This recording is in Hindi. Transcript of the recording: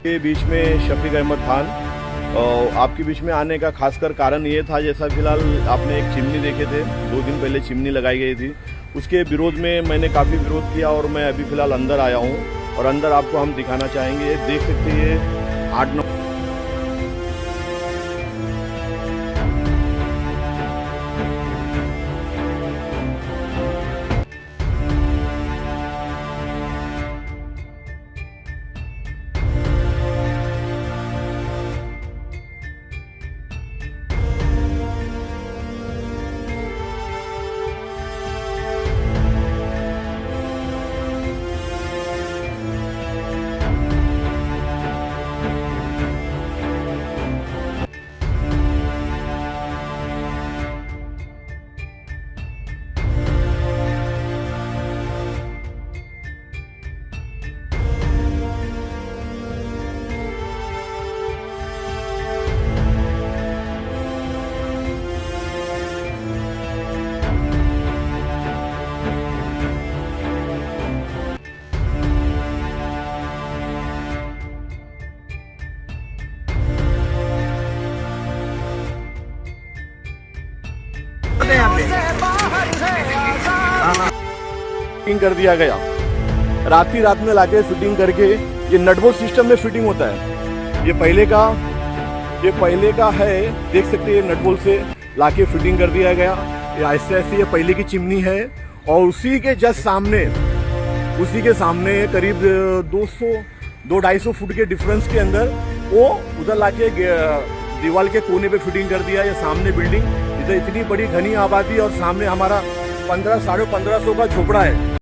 आपके बीच में शफीक अहमद खान। आपके बीच में आने का खासकर कारण ये था, जैसा फिलहाल आपने एक चिमनी देखे थे, 2 दिन पहले चिमनी लगाई गई थी, उसके विरोध में मैंने काफ़ी विरोध किया और मैं अभी फ़िलहाल अंदर आया हूँ और अंदर आपको हम दिखाना चाहेंगे। देख सकते हैं 8-9 फिटिंग कर दिया गया। रात में लाके फिटिंग करके, ये नटबोल्ट सिस्टम में फिटिंग होता है। ये पहले का है, देख सकते हैं नटबोल्ट से लाके फिटिंग कर दिया गया। ये ऐसे ये पहले की चिमनी है और उसी के जस्ट सामने करीब 200-250 फुट के डिफरेंस के अंदर वो उधर लाके दीवार के कोने पे फिटिंग कर दिया। ये सामने बिल्डिंग, इधर इतनी बड़ी घनी आबादी और सामने हमारा 1500-1550 का झोपड़ा है।